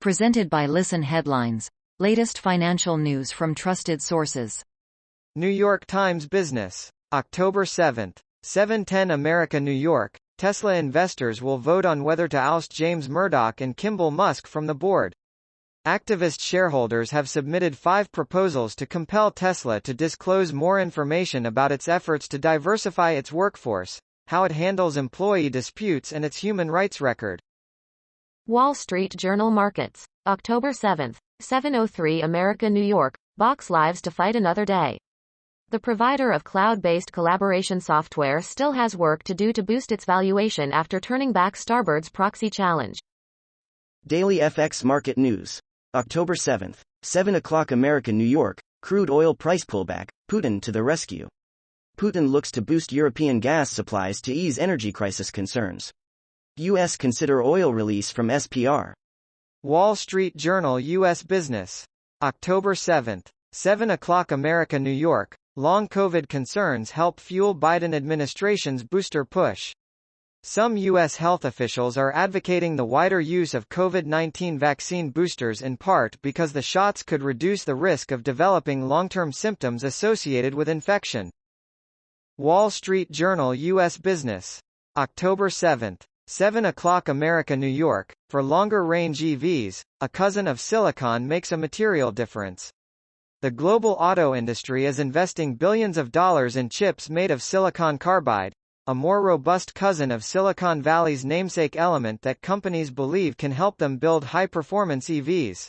Presented by Listen Headlines. Latest financial news from trusted sources. New York Times Business. October 7. 7:10 America, New York. Tesla investors will vote on whether to oust James Murdoch and Kimbal Musk from the board. Activist shareholders have submitted 5 proposals to compel Tesla to disclose more information about its efforts to diversify its workforce, how it handles employee disputes, and its human rights record. Wall Street Journal Markets. October 7, 7:03 America, New York. Box lives to fight another day. The provider of cloud-based collaboration software still has work to do to boost its valuation after turning back Starboard's proxy challenge. Daily FX Market News. October 7, 7 o'clock America, New York. Crude oil price pullback. Putin to the rescue. Putin looks to boost European gas supplies to ease energy crisis concerns. U.S. consider oil release from SPR. Wall Street Journal U.S. Business. October 7, 7 o'clock America, New York. Long COVID concerns help fuel Biden administration's booster push. Some U.S. health officials are advocating the wider use of COVID-19 vaccine boosters in part because the shots could reduce the risk of developing long-term symptoms associated with infection. Wall Street Journal U.S. Business. October 7, 7 o'clock America, New York. For longer-range EVs, a cousin of silicon makes a material difference. The global auto industry is investing billions of dollars in chips made of silicon carbide, a more robust cousin of Silicon Valley's namesake element that companies believe can help them build high-performance EVs.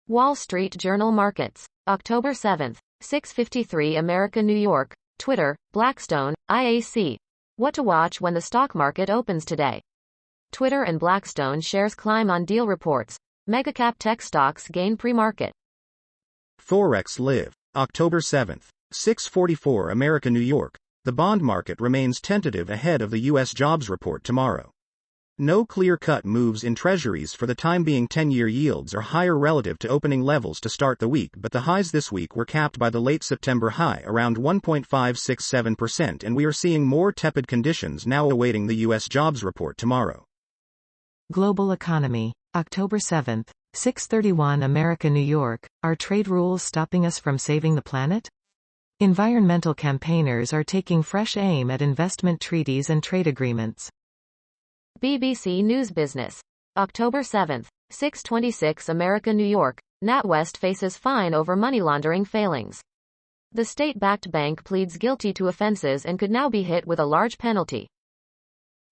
Wall Street Journal Markets. October 7, 6:53 America, New York. Twitter, Blackstone, IAC. What to watch when the stock market opens today. Twitter and Blackstone shares climb on deal reports. Megacap tech stocks gain pre-market. Forex Live. October 7, 6:44 America, New York. The bond market remains tentative ahead of the U.S. jobs report tomorrow. No clear-cut moves in treasuries for the time being. 10-year yields are higher relative to opening levels to start the week, but the highs this week were capped by the late September high around 1.567%, and we are seeing more tepid conditions now awaiting the U.S. jobs report tomorrow. Global Economy. October 7, 6:31 America, New York. Are trade rules stopping us from saving the planet? Environmental campaigners are taking fresh aim at investment treaties and trade agreements. BBC News Business. October 7, 6:26 America, New York. NatWest faces fine over money laundering failings. The state-backed bank pleads guilty to offenses and could now be hit with a large penalty.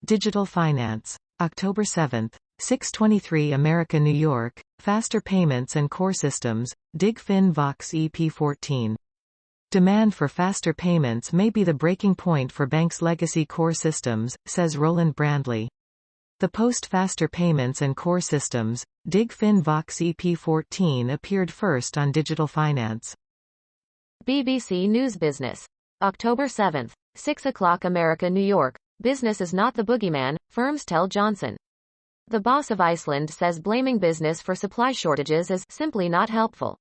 Digital Finance. October 7, 6:23 America, New York. Faster payments and core systems. DigFin Vox EP14. Demand for faster payments may be the breaking point for banks' legacy core systems, says Roland Brandley. The post-faster payments and core systems, DigFin Vox EP14 appeared first on Digital Finance. BBC News Business. October 7, 6 o'clock America, New York. Business is not the boogeyman, firms tell Johnson. The boss of Iceland says blaming business for supply shortages is simply not helpful.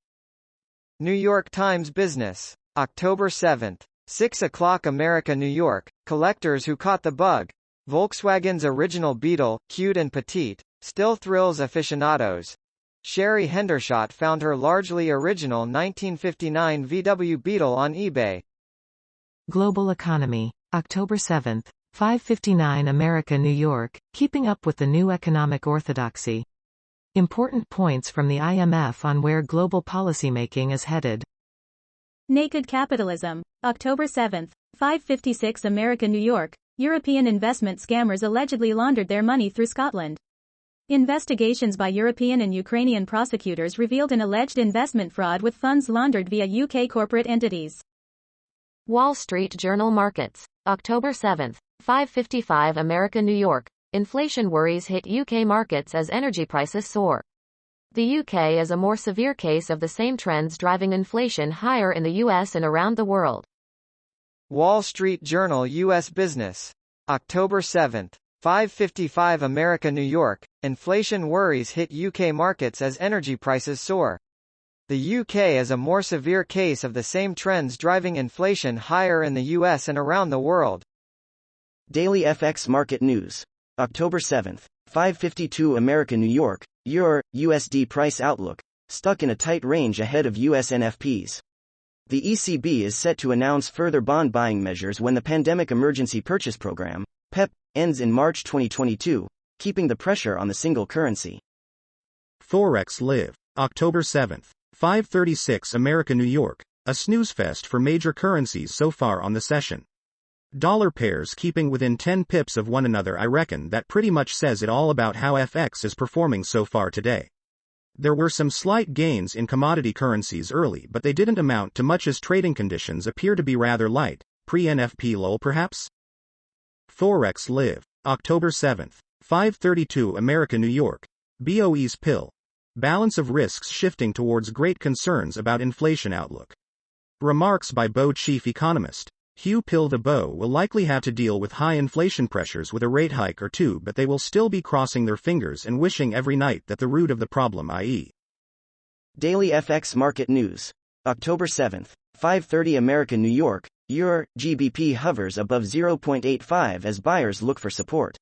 New York Times Business. October 7, 6 o'clock America, New York. Collectors who caught the bug. Volkswagen's original Beetle, cute and petite, still thrills aficionados. Sherry Hendershot found her largely original 1959 VW Beetle on eBay. Global Economy. October 7, 5:59 America, New York. Keeping up with the new economic orthodoxy. Important points from the IMF on where global policymaking is headed. Naked Capitalism. October 7, 5:56 America, New York. European investment scammers allegedly laundered their money through Scotland. Investigations by European and Ukrainian prosecutors revealed an alleged investment fraud with funds laundered via UK corporate entities. Wall Street Journal Markets. October 7, 5:55 America, New York. Inflation worries hit UK markets as energy prices soar. The UK is a more severe case of the same trends driving inflation higher in the US and around the world. Wall Street Journal U.S. Business. October 7, 5:55 America, New York. Inflation worries hit UK markets as energy prices soar. The UK is a more severe case of the same trends driving inflation higher in the US and around the world. Daily FX Market News. October 7, 5:52 America, New York. EUR USD price outlook, stuck in a tight range ahead of US NFPs. The ECB is set to announce further bond buying measures when the Pandemic Emergency Purchase Program, PEP, ends in March 2022, keeping the pressure on the single currency. Forex Live, October 7th, 5:36 America New York, a snooze fest for major currencies so far on the session. Dollar pairs keeping within 10 pips of one another. I reckon that pretty much says it all about how FX is performing so far today. There were some slight gains in commodity currencies early, but they didn't amount to much as trading conditions appear to be rather light, pre-NFP lull perhaps? Forex Live, October 7th, 5:32 America New York, BOE's pill. Balance of risks shifting towards great concerns about inflation outlook. Remarks by BOE chief economist Hugh Pill. The BOE will likely have to deal with high inflation pressures with a rate hike or two, but they will still be crossing their fingers and wishing every night that the root of the problem, i.e. Daily FX Market News. October 7th, 5:30 America New York, EUR GBP hovers above 0.85 as buyers look for support.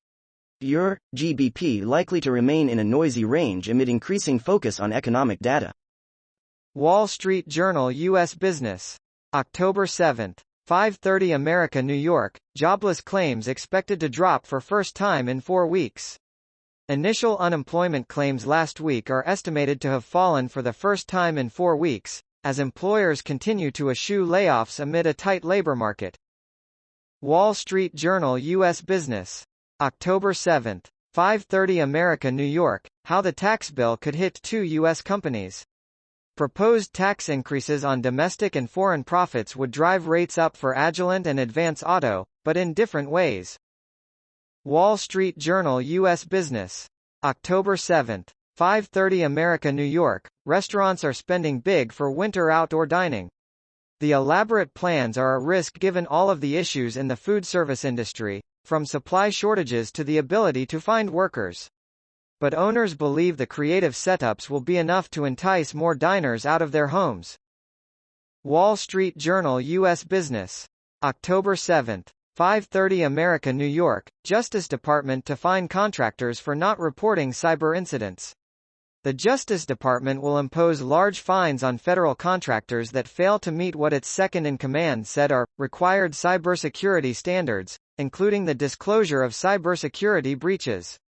EUR GBP likely to remain in a noisy range amid increasing focus on economic data. Wall Street Journal U.S. Business. October 7th. 5:30 America New York, jobless claims expected to drop for first time in 4 weeks. Initial unemployment claims last week are estimated to have fallen for the first time in 4 weeks, as employers continue to eschew layoffs amid a tight labor market. Wall Street Journal U.S. Business. October 7th. 5:30 America New York, how the tax bill could hit 2 U.S. companies. Proposed tax increases on domestic and foreign profits would drive rates up for Agilent and Advance Auto, but in different ways. Wall Street Journal U.S. Business. October 7th. 5:30 America New York, restaurants are spending big for winter outdoor dining. The elaborate plans are a risk given all of the issues in the food service industry, from supply shortages to the ability to find workers. But owners believe the creative setups will be enough to entice more diners out of their homes. Wall Street Journal U.S. Business. October 7th. 5:30 America New York, Justice Department to fine contractors for not reporting cyber incidents. The Justice Department will impose large fines on federal contractors that fail to meet what its second-in-command said are required cybersecurity standards, including the disclosure of cybersecurity breaches.